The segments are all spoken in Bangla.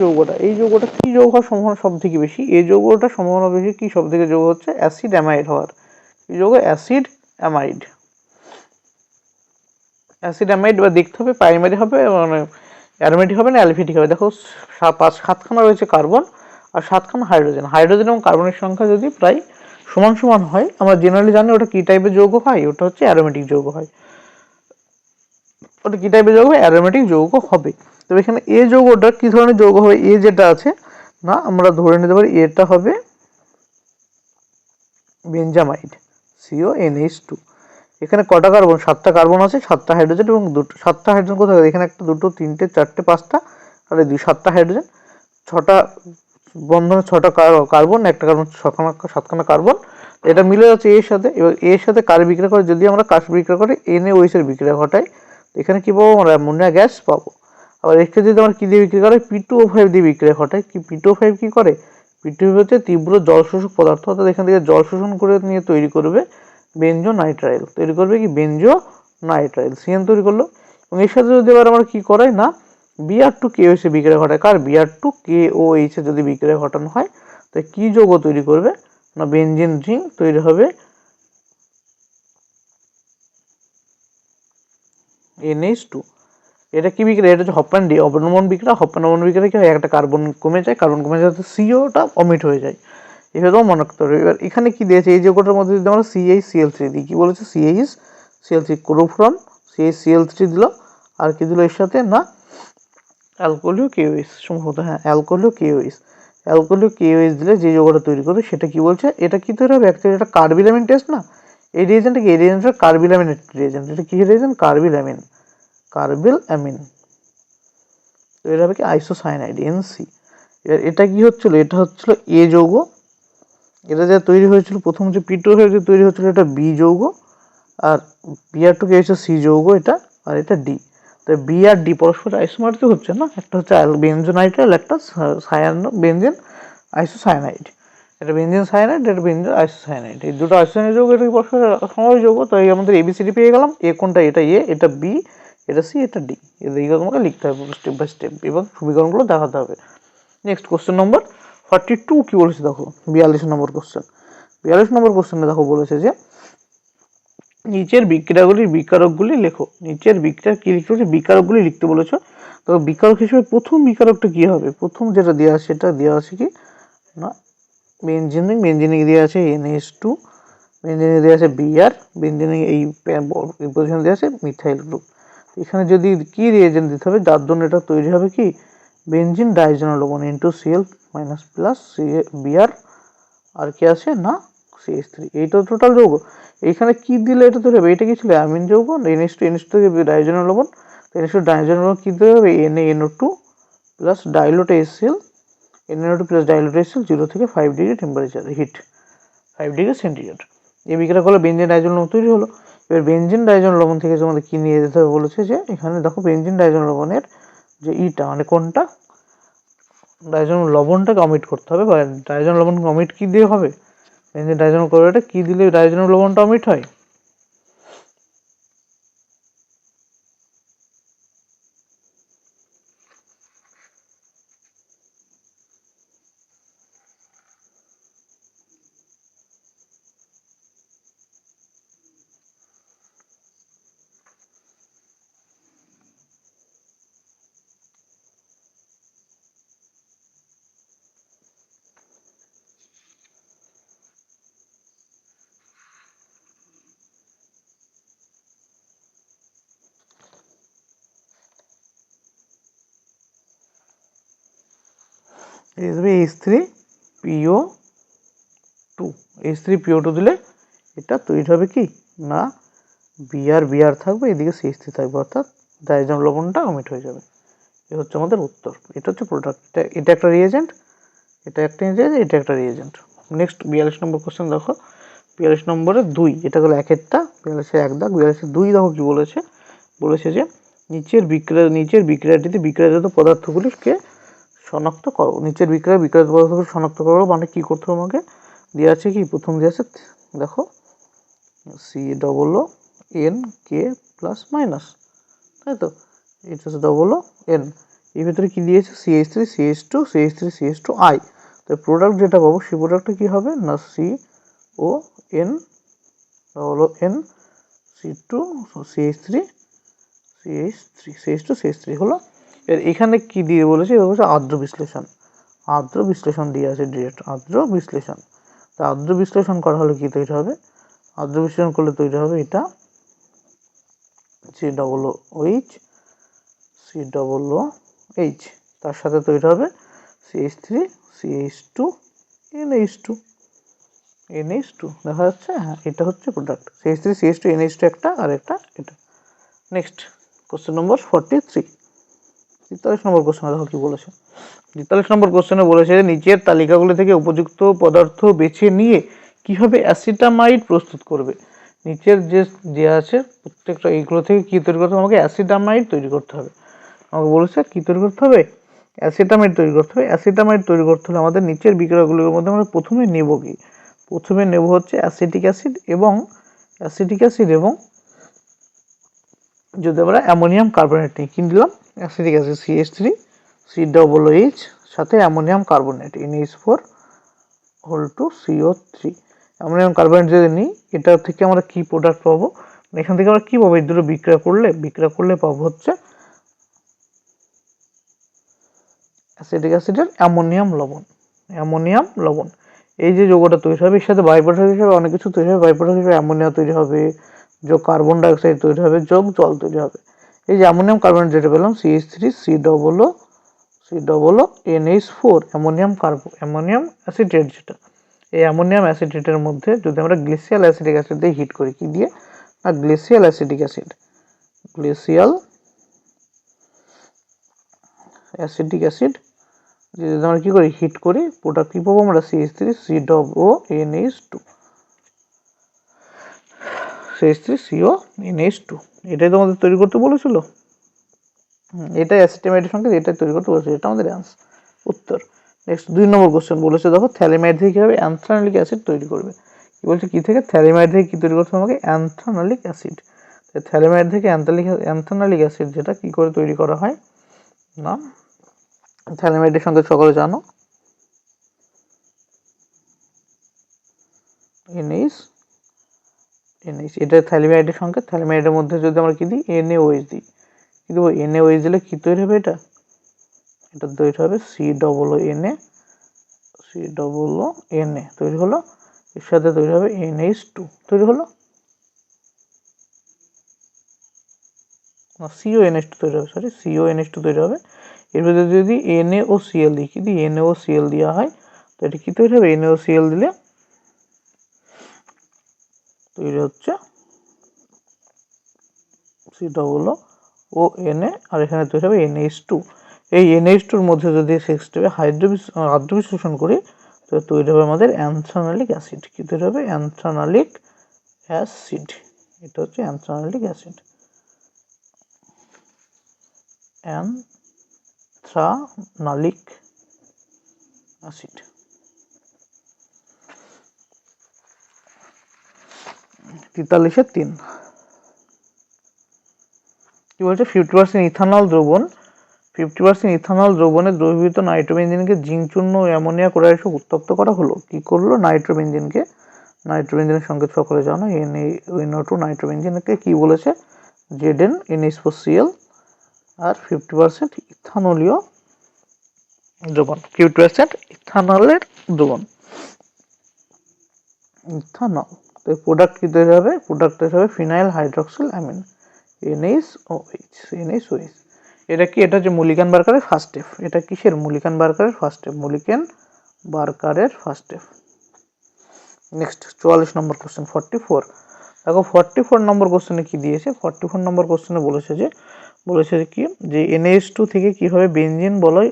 যৌগটা, এই যৌগটা কি যৌগ হওয়ার সম্ভাবনা সব থেকে বেশি? এই যৌগটার সম্ভাবনা বেশি কি সব থেকে যৌগ হচ্ছে অ্যাসিড অ্যামাইড হওয়ার। এই যৌগ অ্যাসিড অ্যামাইড। অ্যাসিড অ্যামাইড বা দেখতে হবে প্রাইমারি হবে মানে অ্যারোমেটিক হবে না অ্যালফিটিক হবে। দেখো 7খানা রয়েছে কার্বন আর 7খানা হাইড্রোজেন। হাইড্রোজেন এবং কার্বনের সংখ্যা যদি প্রায় সমান সমান হয়, আমরা জেনারেলি জানি ওটা কি টাইপের যৌগ হয়, ওটা হচ্ছে অ্যারোমেটিক যৌগ হয়। ওটা কি টাইপের যৌগ? অ্যারোমেটিক যৌগ হবে। তবে এখানে এ যৌগটা কি ধরনের যৌগ হবে? এ যেটা আছে না, আমরা ধরে নিতে পারি এটা হবে বেঞ্জামাইড, CONH2। এখানে কটা কার্বন? 7টা কার্বন আছে, 7টা হাইড্রোজেন এবং 7টা হাইড্রোজেন কোথায়? এখানে 1 2 3 4 5টা আর 7টা হাইড্রোজেন, 6টা বন্ধনে 6টা কার্বন, একটা কার্বন 7খানা কার্বন। এটা মিলে যাচ্ছে এর সাথে। এবার এর সাথে কার বিক্রিয়া করে? যদি আমরা কার বিক্রিয়া করে NaOH এর বিক্রিয়া ঘটাই, এখানে কি পাবো? আমরা অ্যামোনিয়া গ্যাস পাবো। আবার একে যদি আমরা কি দিয়ে বিক্রিয়া করে? P2O5 দিয়ে বিক্রিয়া ঘটাই। কি P2O5 কি করে? P2O5 হচ্ছে তীব্র জল শোষক পদার্থ, অর্থাৎ এখান থেকে জল শোষণ করে নিয়ে তৈরি করবে বেনজোনাইট্রাইল। তৈরি করবে কি? বেনজোনাইট্রাইল, CN তৈরি করলো। এবং এর সাথে যদি আবার আমরা কি করাই না, Br2KOH এর বিক্রিয়া ঘটায়। কার? Br2KOH এর যদি বিক্রিয়া ঘটানো হয়, তো কি যৌগ তৈরি করবে না? বেনজিন রিং তৈরি হবে NH2। এটা কি বিক্রিয়া? এটা হচ্ছে হপম্যান অবনমন বিক্রিয়া। হপম্যান অবনমন বিক্রিয়া কি হয়? একটা কার্বন কমে যায়, কার্বন কমে যাতে সিওটা অমিট হয়ে যায়। এভাবেও মনে করতে হবে। এবার এখানে কি দিয়েছে? এই যৌগটার মধ্যে যদি আমরা CH-CL3 দিই, কি বলেছে? CH-CL3 ক্লোরোফর্ম, CH-CL3 দিল। আর কি দিল এর সাথে না? অ্যালকোহলীয় KOH, সম্ভবত হ্যাঁ অ্যালকোহলীয় KOH। অ্যালকোহলীয় KOH দিলে যে যৌগটা তৈরি করবে সেটা কি বলছে? এটা কি তৈরি হবে? অ্যাকচুয়ালি এটা কার্বিলামিন টেস্ট না। এই রিয়েজেন্টটা কি? এই রিয়েজেন্টটা কার্বিলামিন রিয়েজেন্ট। এটা কি রিয়েজেন্ট? Carbylamine, carbylamine. তো এটা হবে কি? Isocyanide, NC। এবার এটা কি হচ্ছিল? এটা হচ্ছিল এ যৌগ। এটা যা তৈরি হয়েছিল প্রথম যে P2O5 যে তৈরি হচ্ছিল, এটা বি যৌগ। আর Br2KOH C যৌগ এটা, আর এটা D। তো বি আর ডি পরস্পর আইসোমার তো হচ্ছে না, একটা হচ্ছে বেনজোনাইট্রাইল, একটা বেনজিন আইসোসায়ানাইড। এটা বেনজিন সায়ানাইড, এটা বেনজিন আইসোসায়ানাইড। এই দুটো আইসোসায়ানাইড যৌগ, এটা পরস্পর সমবায় যৌগ। তো এই আমাদের ABCD পেয়ে গেলাম। এ কোনটা? এটা এ, এটা বি, এটা সি, এটা ডি। এদিকে তোমাকে লিখতে হবে স্টেপ বাই স্টেপ এবং সমীকরণগুলো দেখাতে হবে। নেক্সট কোশ্চেন নম্বর 42 কি বলেছে দেখো, 42 নম্বর কোশ্চেন। 42 নম্বর কোশ্চেনে দেখো বলেছে যে নিচের বিক্রিয়াগুলির বিকারকগুলি লেখো। নিচের বিক্রিয়া কি লিখতে বলেছে? বিকারকগুলি লিখতে বলেছে। তো বিকারক হিসেবে প্রথম বিকারকটা কি হবে? প্রথম যেটা দেওয়া আছে সেটা দেওয়া আছে কি না বেনজিনিক। বেনজিনিক দেওয়া আছে NH2, বেনজিনিক দেওয়া আছে Br, বেনজিনিক এই পজিশনে দেওয়া আছে মিথাইল গ্রুপ। এখানে যদি কি রিয়েজেন্ট দিতে হবে যার জন্য এটা তৈরি হবে কি বেনজিন ডাইজেনাল লবণ Cl প্লাস Br, আর কি আছে না CH3। এইটা টোটাল যৌগ। এইখানে কি দিলে এটা তৈরি হবে? এটা কি ছিল? অ্যামিন যৌগ। NH2 থেকে ডাইজেনাল লবণ। NH2 ডাইজেনাল লবণ কি তৈরি হবে? NaNO2 plus dilute HCl, NaNO2 plus dilute HCl 0 থেকে 5 degree temperature heat, 5 degree centigrade. এই বিক্রিয়া করলে বেনজিন ডাইজেনাল লবণ তৈরি হলো। এবার বেনজিন ডাইজেনাল লবণ থেকে তোমাদের কি নিয়ে যেতে হবে বলেছে যে এখানে দেখো বেনজিন ডাইজেনাল লবণের যে ইটা মানে কোনটা ডাইজেনাল লবণটাকে অমিট করতে হবে। বা ডাইজেনাল লবণ অমিট কি দিয়ে হবে? বেনজিন ডাইজেনাল ক্লোরাইডে কি দিলে ডাইজেনাল লবণটা অমিট হয়? H3PO2। H3PO2 দিলে এটা তৈরি হবে কি না Br থাকবে, এদিকে CH3 থাকবে, অর্থাৎ ডাইজেনাল লবণটা অমিট হয়ে যাবে। এই হচ্ছে আমাদের উত্তর। এটা হচ্ছে প্রোডাক্ট। এটা একটা রিয়েজেন্ট, এটা একটা রিয়েজেন্ট, এটা একটা রিয়েজেন্ট। নেক্সট 42 নম্বর কোশ্চেন দেখো। 42 নম্বরে 2, এটা হলো 1-এরটা, 42 এক দাগ। 42 2 দেখো কি বলেছে? বলেছে যে নিচের বিক্রিয়াটিতে বিক্রিয়াজাত পদার্থগুলিকে শনাক্ত করো। নিচের বিক্রিয়াজাত পদার্থগুলি শনাক্ত করো মানে কি করতে হবে? আমাকে দেওয়া আছে কি প্রথম দেওয়া আছে দেখো COONK প্লাস মাইনাস, তাই তো? এটা হচ্ছে CON। এর ভিতরে কি দিয়েছে, CH3 CH2 CH3 CH2 I। তো প্রোডাক্ট যেটা পাবো সেই প্রোডাক্টটা কি হবে না CON হলো N C2 CH3 CH2 CH3 হলো। এর এখানে কি দিয়ে বলেছে, এটা হচ্ছে আর্দ্র বিশ্লেষণ। আর্দ্র বিশ্লেষণ দিয়ে আছে ডিরেক্ট, আর্দ্র বিশ্লেষণ। তা আর্দ্র বিশ্লেষণ করা হলে কি তৈরি হবে, আর্দ্র বিশ্লেষণ করলে তৈরি হবে এটা COOH COOH, তার সাথে তৈরি হবে CH3 CH2 NH2 NH2, দেখা যাচ্ছে। হ্যাঁ, এটা হচ্ছে প্রোডাক্ট, CH3 CH2 NH2 একটা, আর একটা এটা। নেক্সট কোশ্চেন নম্বর 43, 43 নম্বর কোশ্চেনে দেখো কি বলেছে। 43 নম্বর কোশ্চেনে বলেছে যে নিচের তালিকাগুলি থেকে উপযুক্ত পদার্থ বেছে নিয়ে কিভাবে অ্যাসিটামাইড প্রস্তুত করবে। নিচের যে আছে প্রত্যেকটা এইগুলো থেকে কি তৈরি করতে হবে, আমাকে অ্যাসিটামাইড তৈরি করতে হবে। আমাকে বলেছে কি তৈরি করতে হবে, অ্যাসিটামাইড তৈরি করতে হবে। অ্যাসিটামাইড তৈরি করতে হলে আমাদের নিচের বিক্রিয়াগুলির মধ্যে আমরা প্রথমে নেব কি, প্রথমে নেব হচ্ছে অ্যাসিটিক অ্যাসিড এবং যদি আমরা অ্যামোনিয়াম কার্বনেট নিই, কি দিলাম, অ্যাসিটিক অ্যাসিড CH3 COOH সাথে ammonium carbonate NH4 CO3। Ammonium carbonate যদি নিই, এটা থেকে আমরা কি প্রোডাক্ট পাবো, এখান থেকে আমরা কি পাবো, এই দুটো বিক্রিয়া করলে পাবো হচ্ছে অ্যাসিটিক অ্যাসিডের অ্যামোনিয়াম লবণ। এই যে যৌগটা তৈরি হবে এর সাথে বাই প্রোডাক্ট হিসেবে অনেক কিছু তৈরি হবে। বাই প্রোডাক্ট হিসেবে অ্যামোনিয়া তৈরি হবে, যোগ কার্বন ডাইঅক্সাইড তৈরি হবে, যোগ জল তৈরি হবে। এই যে অ্যামোনিয়াম কার্বনেট যেটা পেলাম CH3 COO NH4 ammonium acetate, যেটা এই অ্যামোনিয়াম অ্যাসিটেটের মধ্যে যদি আমরা গ্লিসিয়াল অ্যাসিটিক অ্যাসিড দিয়ে হিট করি, কি দিয়ে না গ্লিসিয়াল অ্যাসিটিক অ্যাসিড যদি আমরা কি করি হিট করি, প্রোডাক্ট কি পাবো আমরা CH3 CONH2। এটাই তো আমাদের তৈরি করতে বলেছিল, এটাই অ্যাসিটামাইডের সঙ্গে এটাই তৈরি করতে বলেছিল, এটা আমাদের উত্তর। নেক্সট 2 নম্বর কোশ্চেন বলেছে দেখো থ্যালিমাইড থেকে কিভাবে অ্যান্থ্রানোলিক অ্যাসিড তৈরি করবে। কি বলছে, কি থেকে, থ্যালিমাইড থেকে কি তৈরি করতে হবে আমাকে, অ্যান্থ্রানোলিক অ্যাসিড। থ্যালিমাইড থেকে অ্যান্থ্রানোলিক অ্যাসিড যেটা কি করে তৈরি করা হয় না, থ্যালিমাইডের সঙ্গে সকলে জানো NH, এটা থ্যালিমাইডের সঙ্গে, থ্যালিমাইডের মধ্যে যদি আমরা কি দিই NaOH দিই, কি দেবো NaOH দিলে কি তৈরি হবে, এটা তৈরি হবে COONA তৈরি হলো, এর সাথে তৈরি হবে NH2 তৈরি হলো, CONH2 তৈরি হবে, CONH2 তৈরি হবে। এর ভিতরে যদি NaOCl দিই, কি দিই NaOCl দেওয়া হয়, তো এটা কি তৈরি হবে, NaOCl দিলে তৈরি হচ্ছে COONA, আর এখানে তৈরি হবে NH2। এই NH2-র মধ্যে যদি 6 স্টেপে আর্দ্র বিশ্লেষণ করি, তো তৈরি হবে আমাদের অ্যান্থ্রানোলিক অ্যাসিড। কি তৈরি হবে, অ্যান্থ্রানোলিক অ্যাসিড। এটা হচ্ছে অ্যান্থ্রানোলিক অ্যাসিড, অ্যান্থ্রানোলিক অ্যাসিড। 43-3 কি বলছে, 50% ইথানল দ্রবণে দ্রবীভূত নাইট্রোবেনজিনকে জিঙ্ক চূর্ণ ও অ্যামোনিয়া ক্লোরাইড সহ উত্তপ্ত করা হলো। কি করলো, নাইট্রোবেনজিনের সঙ্গে সকলে জানো NaNO2 নাইট্রোবেনজিনকে কি বলেছে Zn NH4Cl, আর 50% ইথানলীয় দ্রবণ, 50% ইথানলের দ্রবণ, ইথানল। তো প্রোডাক্ট কি তৈরি হবে, প্রোডাক্ট তৈরি হবে ফিনাইল হাইড্রক্সিল অ্যামিন NaOH। এটা কি, এটা হচ্ছে মুলিকান বার্কারের ফার্স্ট স্টেপ। এটা কিসের, মুলিকান বার্কারের ফার্স্ট স্টেপ। নেক্সট 44 নম্বর কোশ্চেন 44। দেখো 44 নম্বর কোশ্চেনে কি দিয়েছে, 44 নম্বর কোশ্চেনে বলেছে কি যে NH2 থেকে কিভাবে বেনজিন বলয়,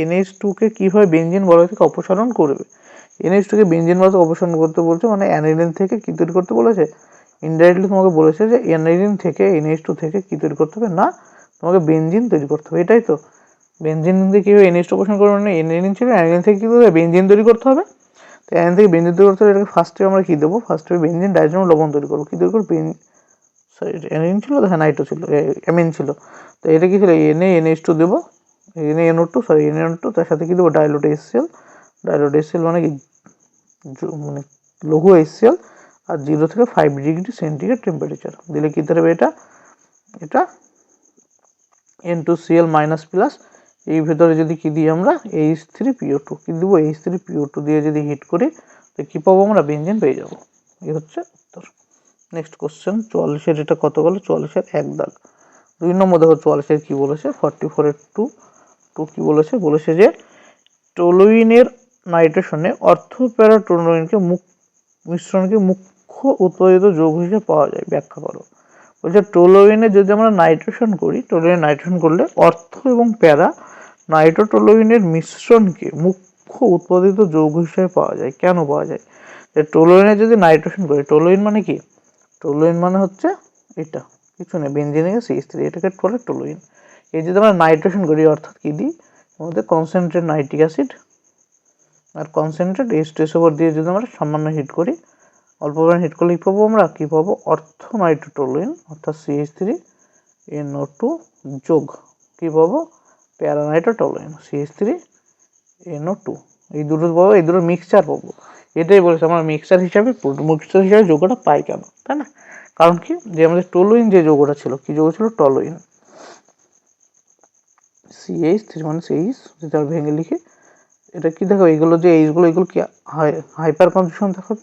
NH2-কে কিভাবে বেনজিন বলয় থেকে অপসারণ করবে। NH2-কে বেনজিন বলয় থেকে অপসারণ করতে বলছে, মানে অ্যানিলিন থেকে কি তৈরি করতে বলেছে, ইনডাইরেক্টলি তোমাকে বলেছে যে অ্যানিলিন থেকে NH2 থেকে কি তৈরি করতে হবে না, তোমাকে বেনজিন তৈরি করতে হবে। এটাই তো, বেনজিন থেকে কীভাবে NH2 অপসারণ করবে, মানে অ্যানিলিন ছিল, অ্যানিলিন থেকে কী করবে, বেনজিন তৈরি করতে হবে। তো অ্যানিলিন থেকে বেনজিন তৈরি করতে হবে, এটাকে ফার্স্টে আমরা কী দেবো, ফার্স্টে বেনজিন ডাইজেনাম লবণ তৈরি করবো। কী তৈরি করবো, অ্যানিলিন ছিল, হ্যাঁ নাইট্রো ছিল, অ্যামিন ছিল। তো এটা কি ছিল NaNH2 দেবো, NaNO2 সরি NaNO2 তার সাথে কি দেবো ডাইলুট HCl। ডাইলুট HCl মানে কি মানে লঘু HCl আর 0 থেকে 5 ডিগ্রি সেন্টিগ্রেড টেম্পারেচার দিলে কি দাঁড়াবে এটা N2Cl মাইনাস প্লাস এই ভেতরে যদি কি দিই আমরা H3PO2 কি দিব H3PO2 দিয়ে যদি হিট করি তো কি পাবো আমরা বেনজিন পেয়ে যাবো। এই হচ্ছে উত্তর। নেক্সট কোশ্চেন 44 এটা কত গেল 44 এক দাগ। 2 নম্বর দেখো 44 কি বলেছে 44 টু কি বলেছে যে টলুইনের নাইট্রেশনে অর্থপ্যারা টলুইনকে মিশ্রণকে মুখ্য উৎপাদিত যৌগ হিসেবে পাওয়া যায়, ব্যাখ্যা করো। বলছে টলুইনে যদি আমরা নাইট্রেশন করি, টলুইনে নাইট্রেশন করলে অর্থ এবং প্যারা নাইট্রোটলুইনের মিশ্রণকে মুখ্য উৎপাদিত যৌগ হিসেবে পাওয়া যায়। কেন পাওয়া যায়? টলুইনে যদি নাইট্রেশন করি, টলুইন মানে কি? টলুইন মানে হচ্ছে এটা কিছু নেই বেনজিনের CH3 এটাকে বলে টলুইন। এই যদি আমরা নাইট্রেশন করি অর্থাৎ কি দিই আমাদের কনসেন্ট্রেট নাইট্রিক অ্যাসিড আর কনসেন্ট্রেট H2SO4 দিয়ে যদি আমরা সামান্য হিট করি, অল্প পরিমাণ হিট করলে কি পাবো আমরা? কি পাবো? অর্থ নাইট্রোটলুইন অর্থাৎ CH3NO2 যোগ কি পাবো? প্যারানাইট্রোটলুইন CH3NO2। এই দুটো পাবো, এই দুটো মিক্সচার পাবো। এটাই বলেছে আমরা মিক্সচার হিসাবে যৌগটা পাই কেন, তাই না? কারণ কি যে আমাদের টলুইন যে যৌগটা ছিল, কি যৌগ ছিল? টলুইন। CH3 মানে CH যদি আমরা ভেঙে লিখি এটা কি দেখাবে? এগুলো যে এগুলো কি হাইপার কনজুগেশন দেখাবে।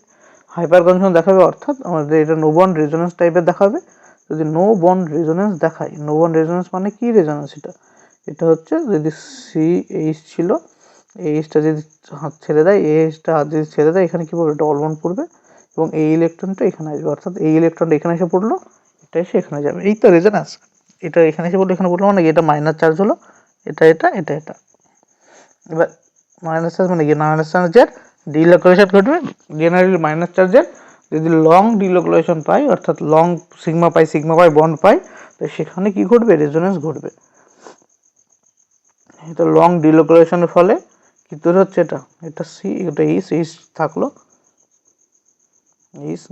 হাইপার কনজুগেশন দেখাবে অর্থাৎ আমাদের এটা নো বন্ড রেজোন্যান্স টাইপের দেখাবে। যদি নো বন্ড রেজোন্যান্স দেখায়, নো বন্ড রেজোন্যান্স মানে কি রেজোন্যান্স? এটা হচ্ছে যদি CH ছিল, এইচটা যদি হাত ছেড়ে দেয়, এইচটা হাত যদি ছেড়ে দেয় এখানে কি পড়বে? ডবল বন্ড পড়বে এবং এই ইলেকট্রনটা এখানে আসবে, অর্থাৎ এই ইলেকট্রনটা এখানে এসে পড়লো, এটা এসে এখানে যাবে। এই তো রেজোন্যান্স। এটা এখানে এসে পড়লো, এখানে পড়লো মানে এটা মাইনাস চার্জ হলো, এটা এবার মাইনাস চার্জ মানে কি? মাইনাস চার্জের ডিলোকেশন ঘটবে। জেনারেলি মাইনাস চার্জের যদি লং ডিলোকেশন পাই অর্থাৎ লং সিগমা পাই বন্ড পাই, তো সেখানে কি ঘটবে? রেজোন্যান্স ঘটবে। এটা লং ডিলোকেশনের ফলে কি তৈরি হচ্ছে? এটা সি, এটা এইচ থাকলো, এইচ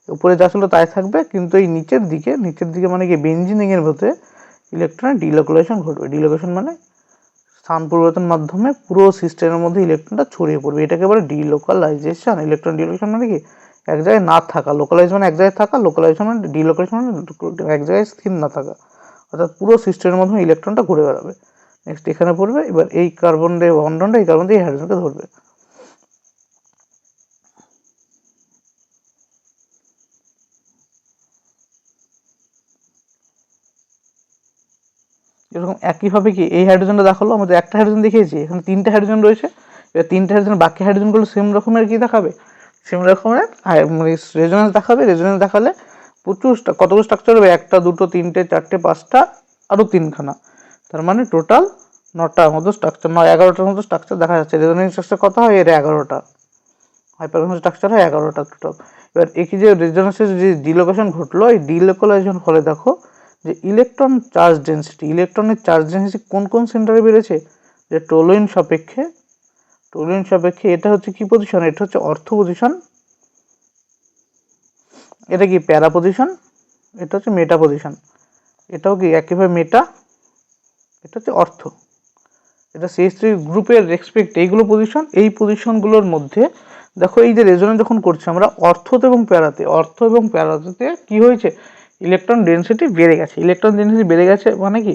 উপরে যা ছিল তাই থাকবে, কিন্তু এই নিচের দিকে মানে কি বেনজিনিং এর ভেতরে ইলেকট্রনের ডিলোকেশন ঘটবে। ডিলোকেশন মানে স্থান পরিবর্তন মাধ্যমে পুরো সিস্টেমের মধ্যে ইলেকট্রনটা ছড়িয়ে পড়বে, এটাকে বলে ডিলোকালাইজেশন। ইলেকট্রন ডিলোকেশন মানে কি? এক জায়গায় না থাকা। লোকালাইজ মানে এক জায়গায় থাকা, লোকালাইজেশন মানে ডিলোকেশন মানে এক জায়গায় স্থির না থাকা, অর্থাৎ পুরো সিস্টেমের মাধ্যমে ইলেকট্রনটা ঘুরে বেড়াবে। নেক্সট এখানে পড়বে, এবার এই কার্বন দিয়ে বন্ডনটা এই কার্বন দিয়ে হাইড্রোজেনকে ধরবে। এরকম একইভাবে কি এই হাইড্রোজেনটা দেখালো, আমাদের একটা হাইড্রোজেন দেখিয়েছি, এখানে 3টে হাইড্রোজেন রয়েছে। এবার 3টে হাইড্রোজেন বাকি হাইড্রোজেনগুলো সেম রকমের কি দেখাবে? সেম রকমের রেজোন্যান্স দেখাবে। রেজোন্যান্স দেখালে প্রচুর কতগুলো স্ট্রাকচার হবে? 1টা 2টো 3টে 4টে 5টা আরও 3খানা, তার মানে টোটাল 9টার মতো স্ট্রাকচার, 11টার মতো স্ট্রাকচার দেখা যাচ্ছে। রেজোন্যান্স স্ট্রাকচার কত হয়? এর 11টা। হাইপারকনজুগেশন স্ট্রাকচার হয় 11টা টোটাল। এবার একই যে রেজোন্যান্সের যে ডিলোকেশন ঘটলো, এই ডিলোকালাইজেশন ফলে দেখো যে ইলেকট্রন চার্জ ডেন্সিটি, ইলেকট্রনের চার্জ ডেন্সিটি কোন সেন্টারে বেড়েছে? যে টলুইন সাপেক্ষে এটা হচ্ছে কি পজিশন? এটা হচ্ছে অর্থ পজিশন, এটা কি প্যারা পজিশন, এটা হচ্ছে মেটা পজিশন, এটাও কি একইভাবে মেটা, এটা হচ্ছে অর্থ। এটা CH3 গ্রুপের রেসপেক্ট এইগুলো পজিশন। এই পজিশনগুলোর মধ্যে দেখো এই যে রেজোনেন্স যখন করছি আমরা অর্থতে এবং প্যারাতে কি হয়েছে? ইলেকট্রন ডেন্সিটি বেড়ে গেছে। ইলেকট্রন ডেন্সিটি বেড়ে গেছে মানে কি?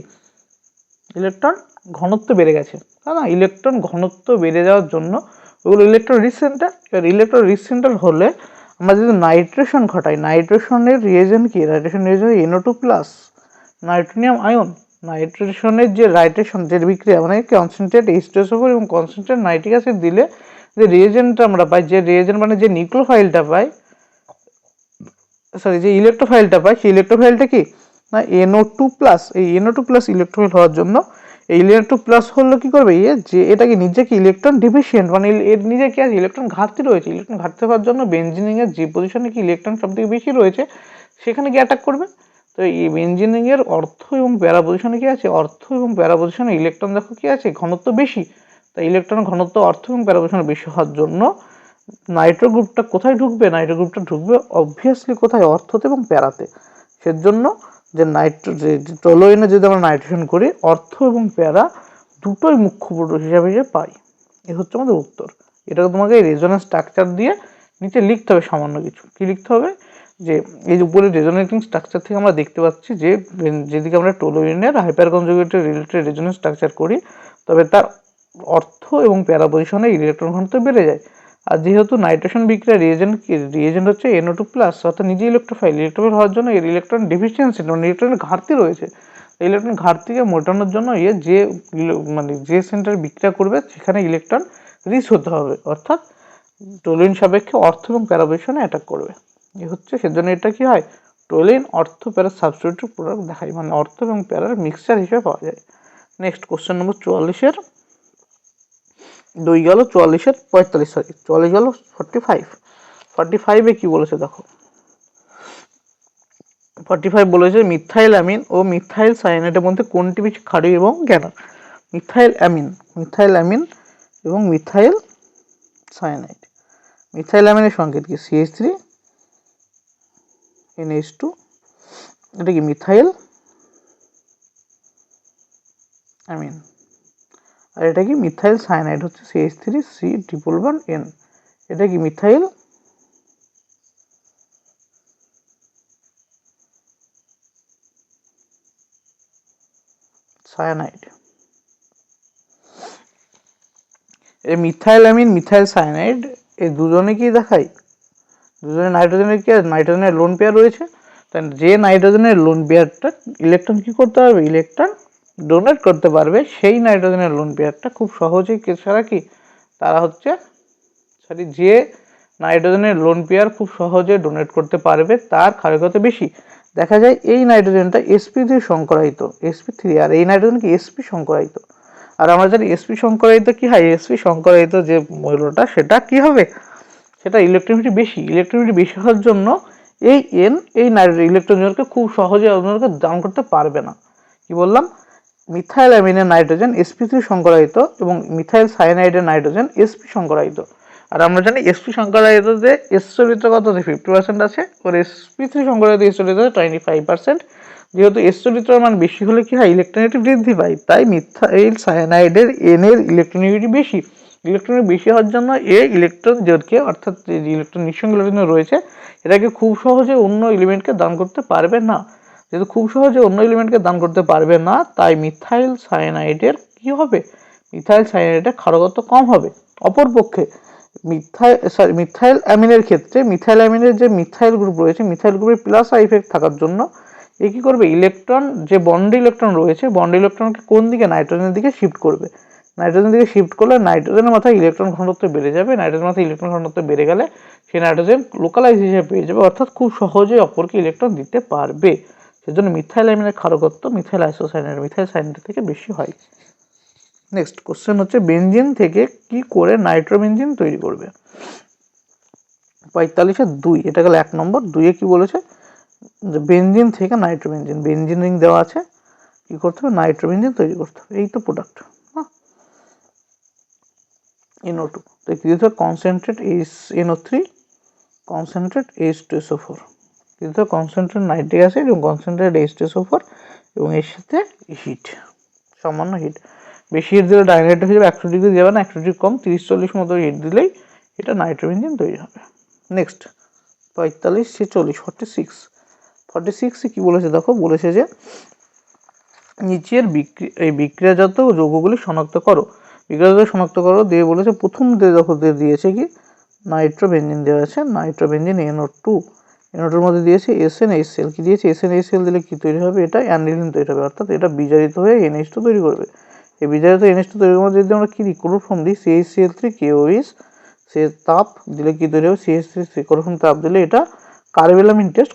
ইলেকট্রন ঘনত্ব বেড়ে গেছে, তাই না? ইলেকট্রন ঘনত্ব বেড়ে যাওয়ার জন্য ওগুলো ইলেকট্রন রিচ সেন্টার। এবার ইলেকট্রন রিচ সেন্টার হলে আমরা যদি নাইট্রেশন ঘটাই, নাইট্রেশনের রিয়েজেন্ট কি? NO2 plus নাইট্রোনিয়াম ion. নাইট্রেশনের যে বিক্রিয়া মানে কনসেন্ট্রেট H2SO4 এবং কনসেন্ট্রেট নাইট্রিক অ্যাসিড দিলে যে রিয়েজেন্টটা আমরা পাই, যে রিয়েজেন্ট মানে যে নিউক্লিওফাইলটা পাই, যে ইলেকট্রোফাইলটা পাই, সেই ইলেকট্রোফাইলটা কি না NO2 প্লাস। এই NO2 প্লাস ইলেকট্রোফাইল হওয়ার জন্য এই ইলেকট্রো প্লাস হলো কি করবে? যে এটাকে নিজে কি ইলেকট্রন ডিফিশিয়েন্ট মানে এর নিজে কি আছে? ইলেকট্রন ঘাটতি রয়েছে। ইলেকট্রন ঘাটতি হওয়ার জন্য বেনজিনিং এর যে পজিশনে কি ইলেকট্রন সবথেকে বেশি রয়েছে সেখানে কি অ্যাটাক করবে। তো এই বেনজিনিং এর অর্থ এবং প্যারা পজিশনে কি আছে? অর্থ এবং প্যারা পজিশনে ইলেকট্রন দেখো কি আছে? ঘনত্ব বেশি। তাই ইলেকট্রন ঘনত্ব অর্থ এবং প্যারা পজিশনে বেশি হওয়ার জন্য নাইট্রো গ্রুপটা কোথায় ঢুকবে? নাইট্রো গ্রুপটা ঢুকবে অবভিয়াসলি কোথায়? অর্থতে এবং প্যারাতে। সেজন্য যে টলোইনে যদি আমরা নাইট্রেশন করি অর্থ এবং প্যারা দুটোই মুখ্য প্রোডাক্ট হিসাবে পাই। এ হচ্ছে আমাদের উত্তর। এটা তোমাকে রেজোনেন্স স্ট্রাকচার দিয়ে নিচে লিখতে হবে সামান্য কিছু। কি লিখতে হবে? যে এই উপরে রেজোনেটিং স্ট্রাকচার থেকে আমরা দেখতে পাচ্ছি যে যেদিকে আমরা টলোইনের hyper conjugated related resonance structure করি তবে তার অর্থ এবং প্যারা পজিশনে ইলেকট্রন ঘনত্ব বেড়ে যায়। আর যেহেতু নাইট্রেশন বিক্রিয়া রিয়েজেন্ট হচ্ছে NO2 প্লাস, অর্থাৎ নিজে ইলেকট্রোফাইল হওয়ার জন্য এর ইলেকট্রন ডেফিসিয়েন্সি মানে ইলেকট্রনের ঘাটতি রয়েছে। ইলেকট্রন ঘাটতিকে মেটানোর জন্য যে সেন্টার বিক্রিয়া করবে সেখানে ইলেকট্রন রিচ হতে হবে, অর্থাৎ টোলিন সাপেক্ষে অর্থ এবং প্যারা পজিশনে অ্যাটাক করবে। এ হচ্ছে সেজন্য এটা কি হয়, টোলিন অর্থ প্যারা সাবস্টিটিউট প্রোডাক্ট দেখায়, মানে অর্থ এবং প্যারার মিক্সচার হিসেবে পাওয়া যায়। নেক্সট কোশ্চেন নম্বর 44-এর 2 গেল, 44-এর 45, সরি 44 গেল 45-এ কি বলেছে দেখো। 45 বলেছে মিথাইল অ্যামিন ও মিথাইল সায়ানাইডের মধ্যে কোনটি বেশি ক্ষারীয় এবং জ্ঞানক? মিথাইল অ্যামিন এবং মিথাইল সায়ানাইড। মিথাইল অ্যামিনের সংকেত কি? CH3 NH2, এটা কি মিথাইল অ্যামিন। আর এটা কি মিথাইল সায়ানাইড হচ্ছে CH3C++N, এটা কি মিথাইল সায়ানাইড। এই মিথাইল অ্যামিন মিথাইল সায়ানাইড এই দুজনে কি দেখায়? দুজনে নাইট্রোজেনের লোন পেয়ার রয়েছে, তাই যে নাইট্রোজেনের লোন পেয়ারটা ইলেকট্রন কি করতে পারবে? ইলেকট্রন ডোনেট করতে পারবে, সেই নাইট্রোজেনের লোন পেয়ারটা খুব সহজেই ছাড়া কি তারা হচ্ছে যে নাইট্রোজেনের লোন পেয়ার খুব সহজে ডোনেট করতে পারবে তার ক্ষারকতা বেশি। দেখা যায় এই নাইট্রোজেনটা sp3 সংকরায়িত, sp3, আর এই নাইট্রোজেন কি sp সংকরায়িত। আর আমরা জানি sp সংকরায়িত কি হয়, sp সংকরায়িত যে মৌলটা সেটা কি হবে, সেটা ইলেকট্রনিটি বেশি হওয়ার জন্য এই ইলেকট্রনকে খুব সহজে অন্যকে দান করতে পারবে না। কি বললাম? মিথাইল অ্যামিনের নাইট্রোজেন sp3 সংকরায়িত এবং মিথাইল সায়ানাইডের নাইট্রোজেন sp সংকরায়িত। আর আমরা জানি sp সংকরায়িততে s চরিত্র কত 50% আছে, আর sp3 সংকরায়িত s চরিত্র 25%। যেহেতু s চরিত্রের মান বেশি হলে কি হয়, ইলেকট্রনিটি বৃদ্ধি পায়, তাই মিথাইল সায়ানাইডের n এর ইলেকট্রনিটি বেশি। ইলেকট্রন বেশি হওয়ার জন্য ইলেকট্রন জোটকে, অর্থাৎ যে ইলেকট্রন নিঃসঙ্গ ইলেকট্রন রয়েছে এটাকে খুব সহজে অন্য এলিমেন্টকে দান করতে পারবে না। যেহেতু খুব সহজে অন্য এলিমেন্টকে দান করতে পারবে না, তাই মিথাইল সায়ানাইডের কি হবে? মিথাইল সায়ানাইডের ক্ষারকত্ব কম হবে। অপরপক্ষে মিথাইল অ্যামিনের ক্ষেত্রে মিথাইল অ্যামিনের যে মিথাইল গ্রুপ রয়েছে, মিথাইল গ্রুপের প্লাস আই ইফেক্ট থাকার জন্য এ কি করবে, ইলেকট্রন যে বন্ড ইলেকট্রন রয়েছে বন্ড ইলেকট্রনকে কোন দিকে, নাইট্রোজেনের দিকে শিফট করবে। নাইট্রোজেন দিকে শিফট করলে নাইট্রোজেনের মাথায় ইলেকট্রন ঘনত্ব বেড়ে যাবে, নাইট্রোজেনের মাথায় ইলেকট্রন ঘনত্ব বেড়ে গেলে সেই নাইট্রোজেন লোকালাইজ হিসেবে পেয়ে যাবে, অর্থাৎ খুব সহজে অপরকে ইলেকট্রন দিতে পারবে। সেজন্য মিথাইল অ্যামিনের ক্ষারকত্ব মিথাইল আইসোসায়ানাইড মিথাইল সায়ানাইড থেকে বেশি হয়। নেক্সট কোশ্চেন হচ্ছে বেনজিন থেকে কি করে নাইট্রোবেনজিন তৈরি করবে? 45-এর 2, এটা গেল 1 নম্বর। 2-এ কি বলেছে, যে বেনজিন থেকে নাইট্রোবেনজিন, বেনজিন রিং দেওয়া আছে, কি করতে হবে, নাইট্রোবেনজিন তৈরি করতে হবে। এই তো প্রোডাক্ট NO2, তো কি দিতে হবে, কনসেন্ট্রেট NO3, কনসেন্ট্রেট H2SO4, কিন্তু কনসেন্ট্রেট নাইট্রিক অ্যাসিড এবং কনসেন্ট্রেট H2SO4 এবং এর সাথে হিট, সামান্য হিট। বেশি হিট দিলে ডাইনাইট হয়ে যাবে, 100 ডিগ্রি যাবে না, 100 ডিগ্রি কম 30-40 মতো হিট দিলেই এটা নাইট্রোবেনজিন তৈরি হবে। নেক্সট 45-46, 46-এ কি বলেছে দেখো, বলেছে যে নিচের এই বিক্রিয়াজাত যৌগগুলি শনাক্ত করো। বিক্রিয়াজাত শনাক্ত করো দিয়ে বলেছে, প্রথম দেখো দিয়েছে কি নাইট্রোবেনজিন দেওয়া আছে, নাইট্রোবেনজিন NO2-এর মধ্যে দিয়েছে SnHCl, কি দিয়েছে SnHCl দিলে কি তৈরি হবে, এটা অ্যানিলিন তৈরি হবে, অর্থাৎ এটা বিজারিত হয়ে NH2 তৈরি করবে। এই বিজারিত NH2 তৈরির মধ্যে যদি আমরা কি ক্লোরোফর্ম দিই CH3COOH, সে তাপ দিলে কি তৈরি হবে, CH3 ক্লোরোফর্ম তাপ দিলে এটা কার্বেলামিন টেস্ট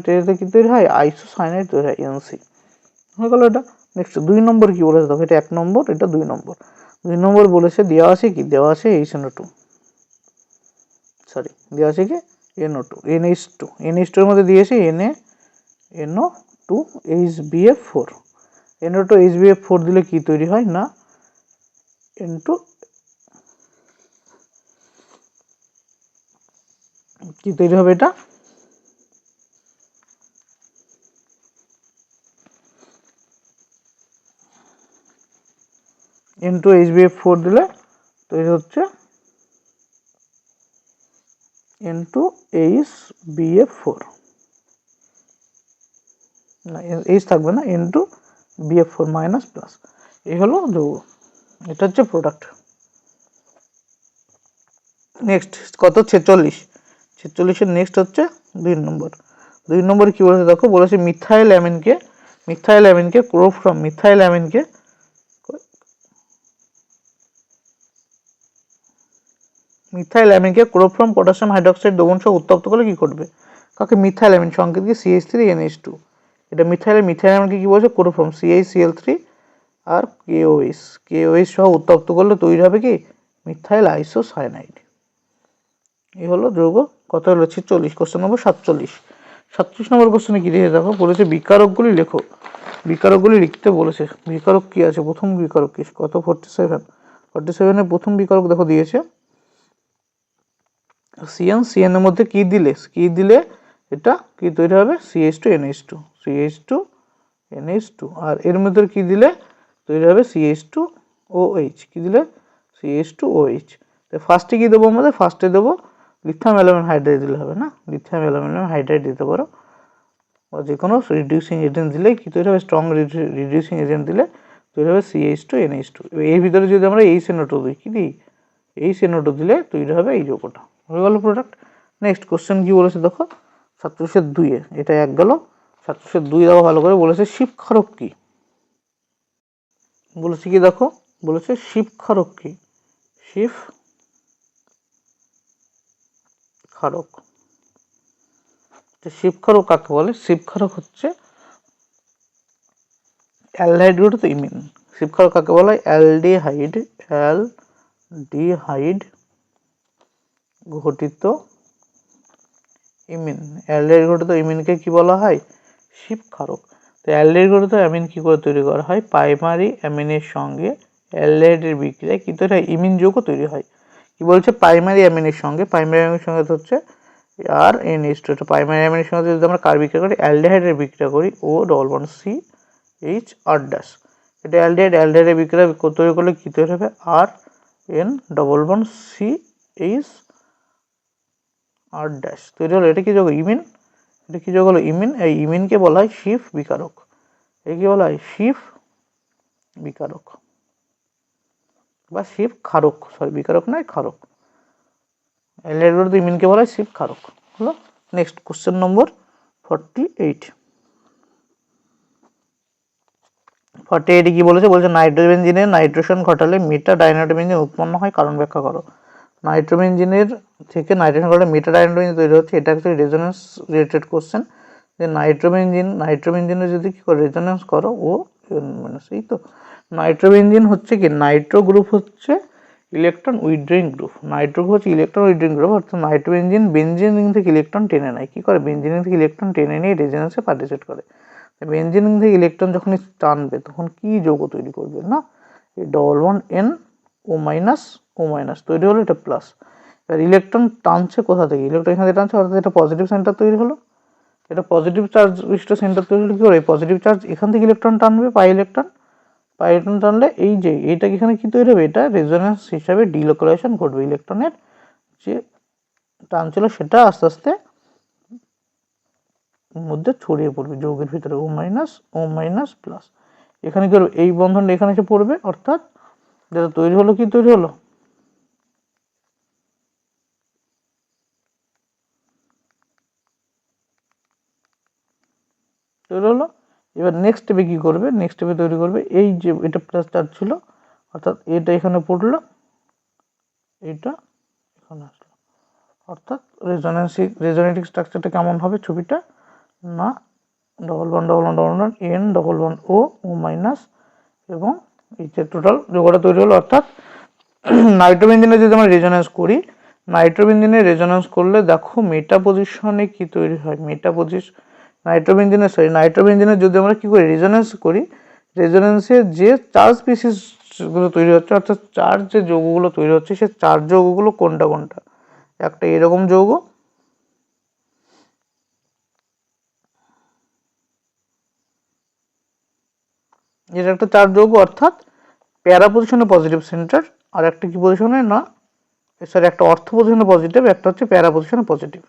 টেস্টে কি তৈরি হয়, আইসোসায়ানাইড তৈরি হয়, NC হয়ে গেল এটা। নেক্সট 2 নম্বর কি বলেছে দেখো, এটা 1 নম্বর, এটা 2 নম্বর। 2 নম্বর বলেছে দেওয়া আছে কি, দেওয়া আছে দেওয়া আছে কি NH2 এর মধ্যে দিয়েছে NO2 HbF4, NO2 HbF4 দিলে কি তৈরি হয় না, N2 কি তৈরি হবে, এটা ইন্টু HbF4 দিলে তৈরি হচ্ছে ইন্টু HbF4, না এইচ থাকবে না, ইন্টু BF4 মাইনাস প্লাস। এই হলো যৌগ, এটা হচ্ছে প্রোডাক্ট। নেক্সট কত, 46, 46-এর নেক্সট হচ্ছে 2 নম্বর। 2 নম্বরে কি বলেছে দেখো, বলেছে মিথাইল অ্যামিনকে ক্লোরোফর্ম মিথাইল অ্যামিনকে ক্লোরোফর্ম পটাশিয়াম হাইড্রোক্সাইড দ্রবণ সহ উত্তপ্ত করলে কি ঘটবে? কাকে মিথাইল অ্যামিন, সংকেত কি CH3NH2, এটা মিথাইল অ্যামিনকে কি বলছে ক্লোরোফর্ম CaCl3 আর KOH সহ উত্তপ্ত করলে তৈরি হবে কি মিথাইল আইসোসায়ানাইড। এই হলো যৌগ। কত হলো 46। Question number 47। 37 নম্বর কোশ্চেনে কি দিয়ে দেখো, বলেছে বিকারকগুলি লেখো। বিকারকগুলি লিখতে বলেছে। বিকারক কি আছে, প্রথম বিকারক কি, কত 47-এর প্রথম বিকারক দেখো দিয়েছে CN এর মধ্যে কি দিলে এটা কি তৈরি হবে CH2NH2 আর এর মধ্যে কি দিলে তৈরি হবে CH2OH, কি দিলে CH2OH। তো ফার্স্টে কি দেবো আমাদের, ফার্স্টে দেবো লিথিয়াম অ্যালুমিনিয়াম হাইড্রাইড দিলে হবে না, লিথিয়াম অ্যালুমিনিয়াম হাইড্রাইড দিতে পারো, বা যে কোনো রিডিউসিং এজেন্ট দিলে কি তৈরি হবে, স্ট্রং রিডিউসিং এজেন্ট দিলে তৈরি হবে CH2NH2। এর ভিতরে যদি আমরা HNO2 দিই, কি দিই HNO2 দিলে তৈরি হবে এই যৌগটা, হয়ে গেল প্রোডাক্ট। নেক্সট কোশ্চেন কি বলেছে দেখো 37-2-এ, এটা এক গেল। 37-2 দেখো ভালো করে, বলেছে শিবক্ষারক কি, বলেছে কি দেখো, বলেছে শিবক্ষারক কি, শিবক্ষারক। শিবক্ষারক কাকে বলে, শিবক্ষারক হচ্ছে অ্যালডিহাইড গঠিত ইমিন। শিবক্ষারক কাকে বলা হয়, অ্যালডিহাইড ঘটিত ইমিন। অ্যালডিহাইড ঘটিত ইমিনকে কি বলা হয়, শিবক্ষারক। তো অ্যালডিহাইড ঘটিত অ্যামিন কি করে তৈরি করা হয়, প্রাইমারি অ্যামিনের সঙ্গে অ্যালডিহাইডের বিক্রিয়ায় কি তৈরি হয়, ইমিন যৌগ তৈরি হয়। কি বলছে, প্রাইমারি অ্যামিনের সঙ্গে হচ্ছে RNH2, এটা প্রাইমারি অ্যামিনের সঙ্গে যদি আমরা কার বিক্রিয়া করি, অ্যালডিহাইডের বিক্রিয়া করি, O+CH+। এটা অ্যালডিহাইডের বিক্রিয়া তৈরি করলে কি তৈরি হবে, RN+CH+। তৈরি হলো, এটা কি যৌগ, ইমিন। এটা কি যৌগ হলো, ইমিন। এই ইমিনকে বলা হয় শিফ বিকারক। একে বলা হয় শিফ বিকারক বা শিফ ক্ষারক, বিকারক নয়, ক্ষারক। অ্যালডিহাইড ইমিনকে বলা হয় শিফ ক্ষারক হলো। Next question number 48। 48 কি বলেছে, বলছে নাইট্রোবেনজিনের নাইট্রেশন ঘটালে মেটা ডাইনাইট্রোবেনজিন উৎপন্ন হয়, কারণ ব্যাখ্যা করো। নাইট্রোবেনজিনের থেকে নাইট্রেশন ঘটালে মেটা ডাইনাইট্রোবেনজিন তৈরি হচ্ছে, এটা হচ্ছে রেজোনেন্স রিলেটেড কোশ্চেন। যে নাইট্রোবেনজিনে যদি কি করে রেজোনেন্স করো, সেই তো নাইট্রোবেনজিন হচ্ছে কি, নাইট্রো গ্রুপ হচ্ছে ইলেকট্রন উইথড্রয়িং গ্রুপ, অর্থাৎ নাইট্রোবেনজিন বেনজিন রিং থেকে ইলেকট্রন টেনে নেয়, কি করে বেনজিন রিং থেকে ইলেকট্রন টেনে নিয়ে রেজোনেন্সে পার্টিসিপেট করে। বেনজিন রিং থেকে ইলেকট্রন যখন টানবে তখন কি যৌগ তৈরি করবে না, এই NO- তৈরি হলো, এটা প্লাস। এবার ইলেকট্রন টানছে কোথা থেকে, ইলেকট্রন এখান থেকে টানছে, অর্থাৎ এটা পজিটিভ সেন্টার তৈরি হলো, এটা পজিটিভ চার্জ বিশিষ্ট সেন্টার তৈরি হলো। কি করে, পজিটিভ চার্জ এখান থেকে ইলেকট্রন টানবে, পাই ইলেকট্রন টানলে এই যে এইটা এখানে কি তৈরি হবে, এটা রেজোনেন্স হিসাবে ডিলোকালাইজেশন ঘটবে, ইলেকট্রনের যে টানছিল সেটা আস্তে আস্তে মধ্যে ছড়িয়ে পড়বে যৌগের ভিতরে, O-, এখানে কি এই বন্ধনটা এখানে এসে পড়বে, অর্থাৎ যেটা তৈরি হলো, কি তৈরি হলো, এবার নেক্সট স্টেপে কি করবে, নেক্সট স্টেপে তৈরি করবে এই যে এটা প্লাস চার্জ ছিল, অর্থাৎ এটা এখানে পড়লো, এটা এখানে আসলো, অর্থাৎ রেজোনেটিক স্ট্রাকচারটা কেমন হবে ছবিটা না, N=O এবং এই যে টোটাল যৌগটা তৈরি হলো। অর্থাৎ নাইট্রোবেনজিনে যদি আমরা রেজোনেন্স করি, রেজোনেন্স করলে দেখো মেটা পজিশনে কি তৈরি হয়, নাইট্রোবেনজিনের যদি আমরা কি করি রেজোনেন্স করি, রেজোনেন্সে যে চার্জ স্পিসিসগুলো তৈরি হচ্ছে, অর্থাৎ চার্জ যে যৌগগুলো তৈরি হচ্ছে, সে চার্জ যৌগগুলো কোনটা কোনটা, একটা এরকম যৌগ, এটা একটা চার্জ যৌগ, অর্থাৎ প্যারা পজিশনে পজিটিভ সেন্টার, আর একটা কি পজিশনে না, সরি একটা অর্থ পজিশনে পজিটিভ, একটা হচ্ছে প্যারা পজিশনে পজিটিভ,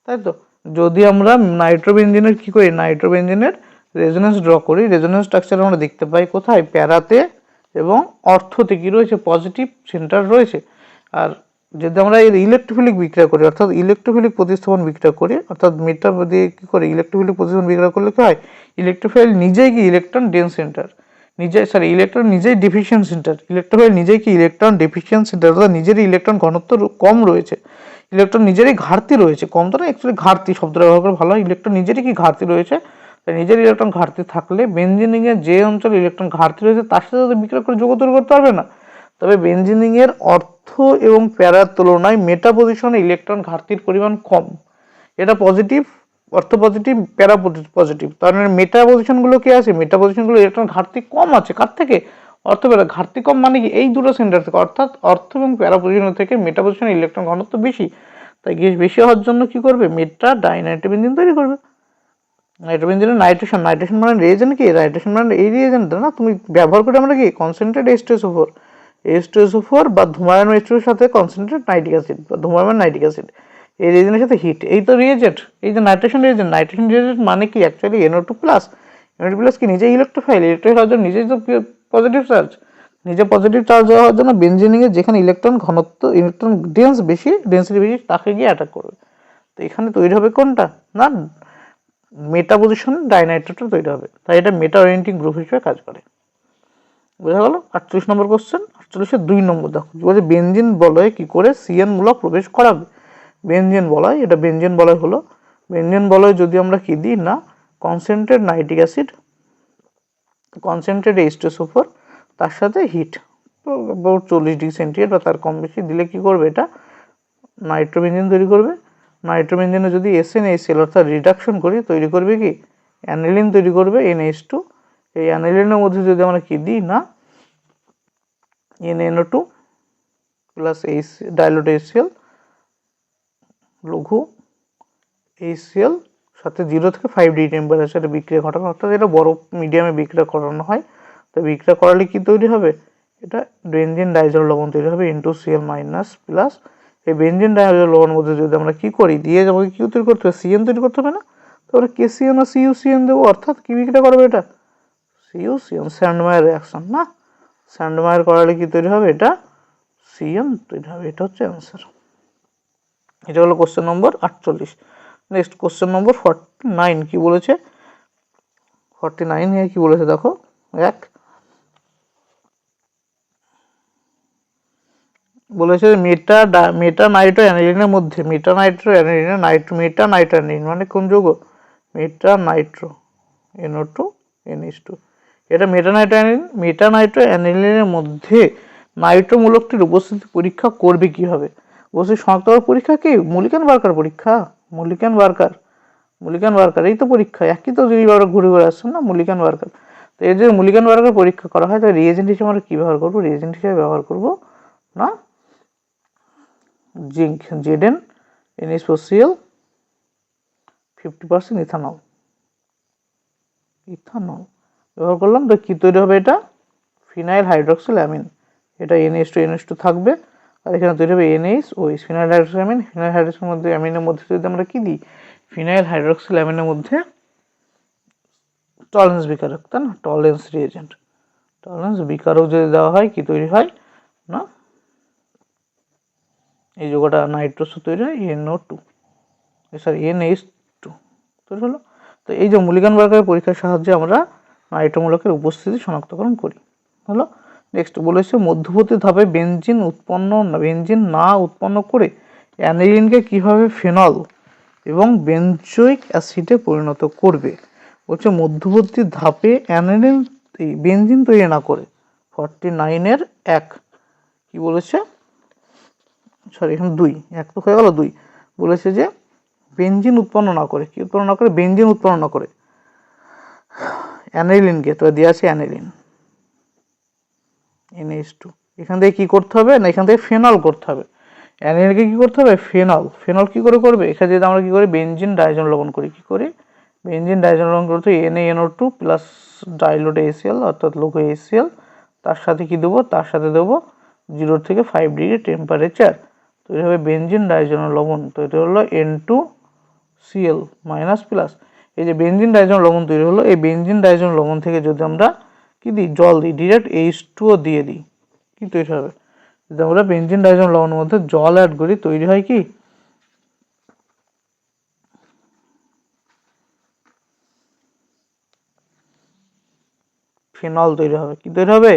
তাই তো। যদি আমরা নাইট্রোবেনজিনের কি করি, নাইট্রোবেনজিনের রেজোনেন্স ড্র করি, রেজোনেন্স স্ট্রাকচার আমরা দেখতে পাই কোথায়, প্যারাতে এবং অর্থতে কি রয়েছে, পজিটিভ সেন্টার রয়েছে। আর যদি আমরা এর ইলেকট্রোফিলিক বিক্রিয়া করি, অর্থাৎ ইলেকট্রোফিলিক প্রতিস্থাপন বিক্রিয়া করি, অর্থাৎ মেটা দিয়ে কী করে ইলেকট্রোফিলিক প্রতিস্থাপন বিক্রিয়া করলে কী হয়, ইলেকট্রোফাইল নিজেই কি ইলেকট্রন ডেন্স সেন্টার, ইলেকট্রন নিজেই ডেফিশিয়েন্ট সেন্টার, ইলেকট্রোফাইল নিজেই কি ইলেকট্রন ডেফিশিয়েন্ট সেন্টার, অর্থাৎ নিজেরই ইলেকট্রন ঘনত্ব কম রয়েছে, ইলেকট্রন নিজেরই ঘাটতি রয়েছে, কম তো না, অ্যাকচুয়ালি ঘাটতি শব্দটা ব্যবহার করে ভালো হয়, ইলেকট্রন নিজেরই কি ঘাটতি রয়েছে। তাই নিজের ইলেকট্রন ঘাটতি থাকলে বেনজিনিংয়ে যে অঞ্চলে ইলেকট্রন ঘাটতি রয়েছে তার সাথে বিক্রিয়া করে যৌগ তৈরি করতে পারবে না। তবে বেনজিনিংয়ের অর্থ এবং প্যারার তুলনায় মেটা পজিশনে ইলেকট্রন ঘাটতির পরিমাণ কম, এটা পজিটিভ, অর্থ পজিটিভ, প্যারা পজিটিভ, তার মানে মেটা পজিশনগুলো কি আছে, মেটা পজিশনগুলো ইলেকট্রন ঘাটতি কম আছে, কার থেকে, অর্থ প্যারা ঘাটতি কম মানে কি, এই দুটো সেন্টার থেকে, অর্থাৎ অর্থ এবং প্যারা পজিশন থেকে মেটা পজিশনে ইলেকট্রন ঘনত্ব বেশি, তাই গ্যাস বেশি হওয়ার জন্য কি করবে, মেটা ডাইনাইট্রোবেনজিন তৈরি করবে। নাইট্রোবেনজিনের নাইট্রেশন মানে রিয়েজেন্ট কি, নাইট্রেশন মানে এই রিয়েজেন্টটা না তুমি ব্যবহার করে আমরা কি কনসেন্ট্রেট H2SO4 বা ধূমায়ন H2 এর সাথে কনসেন্ট্রেট নাইট্রিক অ্যাসিড বা ধূমায়ন নাইট্রিক অ্যাসিড, এই রিয়েজেন্টের সাথে হিট, এই তো রিয়েজেন্ট, এই যে নাইট্রেশন রিয়েজেন্ট মানে কি অ্যাকচুয়ালি NO2+ কি নিজে ইলেকট্রোফাইল হওয়ার জন্য নিজেই তো পজিটিভ চার্জ, নিজে পজিটিভ চার্জ হওয়ার জন্য বেনজিনিংয়ে যেখানে ইলেকট্রন ঘনত্ব, ইলেকট্রন ডেন্সিটি বেশি তাকে গিয়ে অ্যাটাক করবে। তো এখানে তৈরি হবে কোনটা না, মেটা পজিশন ডাইনাইট্রেটটা তৈরি হবে, তাই এটা মেটা ওরিয়েন্টিং গ্রুপ হিসেবে কাজ করে। বোঝা গেল। 48 নম্বর কোশ্চেন, 48-এর 2 নম্বর দেখো কি বলছে, বেনজিন বলয়ে কি করে সিএন মূলক প্রবেশ করাবে। বেনজিন বলয়, এটা বেনজিন বলয় হলো, বেনজিন বলয় যদি আমরা কি দিই না, concentrate nitric acid, concentrate H2SO4 তার সাথে হিট 40°C বা তার কম বেশি দিলে কি করবে, এটা নাইট্রোবেনজিন তৈরি করবে। নাইট্রোবেনজিনে যদি SnHCl অর্থাৎ রিডাকশন করি, তৈরি করবে কি অ্যানিলিন তৈরি করবে NH2, এই অ্যানিলিনের মধ্যে যদি আমরা কি দিই না NaNO2 প্লাস ডাইলুট HCl, লঘু HCl সাথে 0 থেকে 5 ডিগ্রি টেম্পারেচারে বিক্রিয়া ঘটানো, অর্থাৎ এটা বরফ মিডিয়ামে বিক্রিয়া করানো হয়। তো বিক্রিয়া করালে কি তৈরি হবে, এটা বেনজিন ডাইজল লবণ তৈরি হবে N2Cl মাইনাস প্লাস, এই বেনজিন ডাইজল লবণের মধ্যে যদি আমরা কি করি দিয়ে আমাকে কি তৈরি করতে হবে, CN তৈরি করতে হবে না, তাহলে KCN আর CuCN দেবো, অর্থাৎ কি বিক্রিয়া করবে এটা CuCN, স্যান্ডমায়ার রিয়াকশন না, স্যান্ডমায়ার করালে কি তৈরি হবে, এটা CN তৈরি হবে, এটা হচ্ছে অ্যান্সার। এটা হলো question number 48। Next question number 49 কি বলেছে, 49 কি বলেছে দেখো, বলেছে মেটা নাইট্রো অ্যানিলিনের মধ্যে, মেটা নাইট্রো অ্যানিলিন মানে কোন যৌগ, মেটা নাইট্রো NO2 NH2, এটা মেটা নাইট্রো অ্যানিলিনের মধ্যে নাইট্রো মূলকটির উপস্থিতি পরীক্ষা করবে কিভাবে, উপস্থিতি শনাক্ত করার পরীক্ষা কি, মুলিকান বার্কার পরীক্ষা, মুলিকান বার্কার এই তো পরীক্ষা, একই তো যিনি বারবার ঘুরে ঘুরে আসছেন না, মুলিকান বার্কার। তো এই যে মুলিকান বার্কার পরীক্ষা করা হয়, তাই রিয়েজেন্ট হিসেবে আমরা কী ব্যবহার করবো, রিয়েজেন্ট হিসেবে ব্যবহার করবো না জিঙ্ক Zn NH4Cl 50% ইথানল ব্যবহার করলাম। তো কি তৈরি হবে, এটা ফিনাইল হাইড্রক্সিল অ্যামিন, এটা NH2 থাকবে, আর এখানে তৈরি হবে NaOH, phenyl hydroxyl amine, phenyl hydroxyl মধ্যে অ্যামিনের মধ্যে যদি আমরা কি দিই, ফিনাইল হাইড্রক্সিল অ্যামিনের মধ্যে টলারেন্স বিকারক, তাই না, টলারেন্স রিয়েজেন্ট, টলারেন্স বিকারক যদি দেওয়া হয় কি তৈরি হয় না, এই যৌগটা নাইট্রোস তৈরি হয় NH2 তৈরি হলো। তো এই যে মুলিকান বার্কারের পরীক্ষার সাহায্যে আমরা নাইট্রোমূলকের উপস্থিতি শনাক্তকরণ করি হলো। নেক্সট বলেছে মধ্যবর্তী ধাপে বেনজিন না উৎপন্ন করে অ্যানিলিনকে কিভাবে ফেনল এবং বেনজোইক অ্যাসিডে পরিণত করবে। বলছে মধ্যবর্তী ধাপে অ্যানিলিন বেনজিন তৈরি না করে, 49-এর 1 কি বলেছে, সরি এখানে 2 এক তো হয়ে গেল 2, বলেছে যে বেনজিন উৎপন্ন না করে, কি উৎপন্ন না করে, বেনজিন উৎপন্ন না করে অ্যানিলিনকে, তো দেওয়া আছে অ্যানিলিন NH2, এখান থেকে কি করতে হবে না, এখান থেকে ফেনল করতে হবে, অ্যানিলিনকে কি করতে হবে, ফেনল কি করে করবে, এখানে যদি আমরা কি করি বেনজিন ডাইজল লবণ করি, কি করি বেঞ্জিন ডাইজেন লবণ করতে NaNO2 প্লাস ডাইলুট HCl অর্থাৎ লঘু HCl, তার সাথে কি দেবো, তার সাথে দেবো 0 থেকে 5 ডিগ্রি টেম্পারেচার, তৈরি হবে বেঞ্জিন ডাইজেন লবণ, তৈরি হলো N2Cl মাইনাস প্লাস। এই যে বেঞ্জিন ডাইজেন লবণ তৈরি হলো, এই বেঞ্জিন ডাইজেন লবণ থেকে যদি আমরা কি দিই, জল দিই, ডিরেক্ট H2O দিয়ে দিই, কি তৈরি হবে, যদি আমরা বেঞ্জিন ডাইজেন লবণের মধ্যে জল অ্যাড করি তৈরি হয় কি, ফেনল তৈরি হবে। কি তৈরি হবে,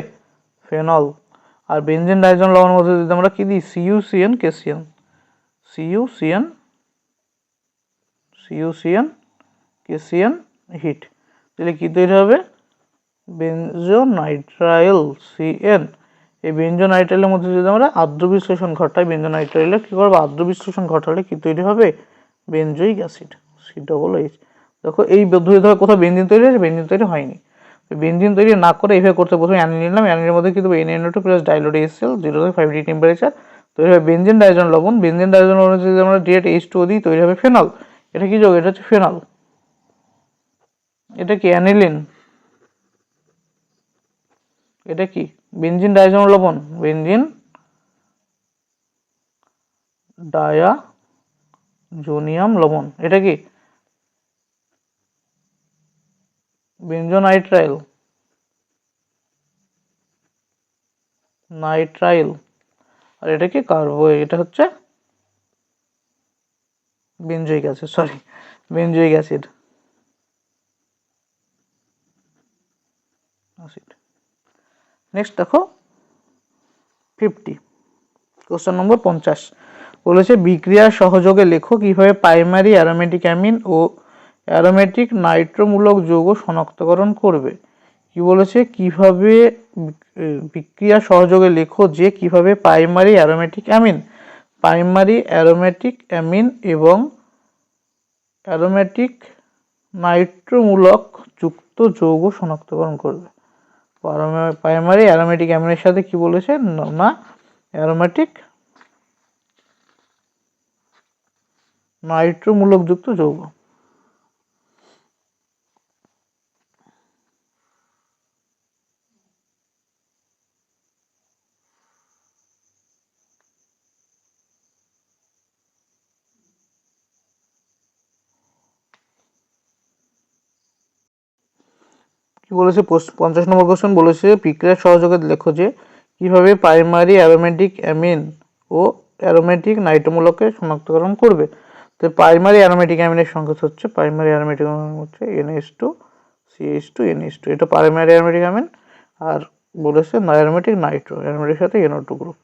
ফেনল। আর বেঞ্জিন ডাইজেন লবণের মধ্যে যদি আমরা কি দিই, CuCN KCN, CuCN KCN heat, তাহলে কি তৈরি হবে, বেঞ্জোনাইট্রাইল CN। এই বেঞ্জোনাইট্রাইলের মধ্যে যদি আমরা আদ্র বিশ্লেষণ ঘটাই, বেঞ্জোনাইট্রাইলের কি করবো, আদ্র বিশ্লেষণ ঘটালে কি তৈরি হবে, বেঞ্জোইক অ্যাসিড COOH। দেখো এই পদ্ধতি ধরো কোথাও বেঞ্জিন তৈরি হয়েছে, বেঞ্জিন তৈরি হয়নি, বেঞ্জিন তৈরি না করে এইভাবে করতে প্রথমে অ্যানিল নিলাম, অ্যানিলের মধ্যে কিন্তু NaNO2 প্লাস ডাইলুট HCl 0 থেকে 5 ডিগ্রি টেম্পারেচার, তৈরি হবে বেঞ্জিন ডাইজেন লবণ। বেঞ্জিন ডাইজেন লবণ যদি আমরা ডিরেক্ট H2O দিই তৈরি হবে ফেনল। এটা কি যোগ, এটা হচ্ছে ফেনল। এটা কি অ্যানিলিন, এটা কি বেঞ্জিন ডাইজেন লবণ, বেঞ্জিন ডায়াজোনিয়াম লবণ, এটা কি বেঞ্জোনাইট্রাইল আর এটা কি কার্বো, এটা হচ্ছে benzoic acid, benzoic acid. Next দেখো 50, কোশ্চেন নম্বর 50 বলেছে বিক্রিয়ার সহযোগে লেখো কিভাবে প্রাইমারি অ্যারোমেটিক অ্যামিন ও অ্যারোমেটিক নাইট্রোমূলক যৌগ শনাক্তকরণ করবে। কি বলেছে, কিভাবে বিক্রিয়া সহযোগে লেখো যে কিভাবে প্রাইমারি অ্যারোমেটিক অ্যামিন এবং অ্যারোমেটিক নাইট্রোমূলক যুক্ত যৌগ শনাক্তকরণ করবে। প্রাইমারি অ্যারোমেটিক অ্যামিনের সাথে কি বলেছে না, অ্যারোমেটিক নাইট্রোমূলক যুক্ত যৌগ। কি বলেছে 50 নম্বর কোশ্চেন বলেছে বিক্রিয়ার সহযোগে লেখো যে কিভাবে প্রাইমারি অ্যারোমেটিক অ্যামিন ও অ্যারোমেটিক নাইট্রোমূলককে শনাক্তকরণ করবে। তো প্রাইমারি অ্যারোমেটিক অ্যামিনের সংকেত হচ্ছে, প্রাইমারি অ্যারোমেটিক অ্যামিন হচ্ছে NH2 CH2 NH2, এটা প্রাইমারি অ্যারোমেটিক অ্যামিন। আর বলেছে অ্যারোমেটিক অ্যারোমেটিক সাথে NO2 গ্রুপ।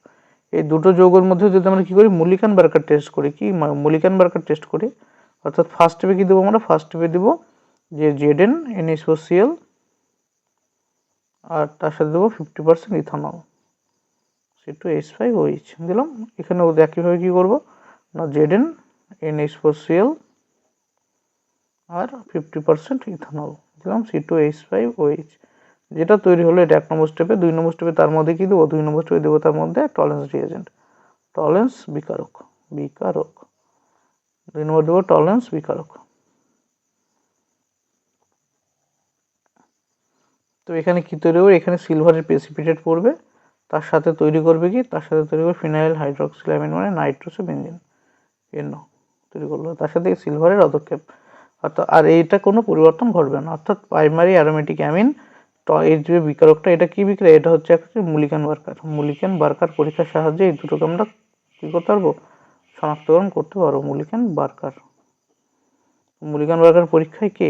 এই দুটো যৌগের মধ্যে যদি আমরা কি করি, মুলিকান বার্কার টেস্ট করি, কি মুলিকান বার্কার টেস্ট করি, অর্থাৎ ফার্স্ট স্টেপে কি দেবো আমরা, ফার্স্ট স্টেপে দেবো যে Zn NH4Cl আর তার সাথে দেবো 50% ইথানল C2H5OH দিলাম। এখানে একইভাবে কি করবো না, Zn NH4Cl আর 50% ইথানল দিলাম C2H5OH, যেটা তৈরি হলো এটা 1 নম্বর স্টেপে। 2 নম্বর স্টেপে তার মধ্যে কি দেবো, 2 নম্বর স্টেপে দেবো তার মধ্যে টলারেন্স রিএজেন্ট, টলারেন্স বিকারক 2 নম্বর দেবো টলারেন্স বিকারক। তো এখানে কি তৈরি হবে, এখানে সিলভারের প্রেসিপিটেট পড়বে, তার সাথে তৈরি করবে কি, তার সাথে তৈরি করবে ফিনাইল হাইড্রোক্সিলামিন মানে নাইট্রোসে বেঞ্জিন NO তৈরি করলো, তার সাথে সিলভারের পদক্ষেপ। অর্থাৎ আর এইটা কোনো পরিবর্তন ঘটবে না, অর্থাৎ প্রাইমারি অ্যারোমেটিক অ্যামিন এই যে বিকারকটা, এটা কি বিক্রিয়া, এটা হচ্ছে একটা মুলিকান বার্কার পরীক্ষার সাহায্যে এই দুটোকে আমরা কি করতে পারবো, শনাক্তকরণ করতে পারবো। মুলিকান বার্কার পরীক্ষায় কে,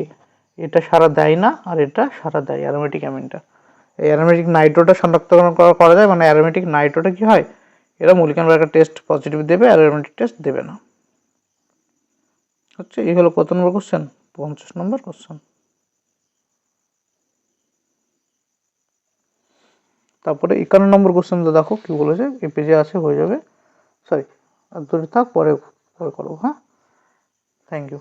এটা সারা দেয় না আর এটা সারা দেয় অ্যারোমেটিক অ্যামিনটা। এই অ্যারোমেটিক নাইট্রোটা শনাক্তকরণ করা যায়, মানে অ্যারোমেটিক নাইট্রোটা কি হয়, এরা মুলিকান বার্কার টেস্ট পজিটিভ দেবে আর অ্যারোমেটিক টেস্ট দেবে না। হচ্ছে এই হলো কত নম্বর কোশ্চেন, 50 নম্বর কোশ্চেন। তারপরে 51 নম্বর কোশ্চেনটা দেখো কি বলেছে, এই পেজে আছে, হয়ে যাবে, সরি আর দূরে থাক, পরে করবো। হ্যাঁ, থ্যাংক ইউ।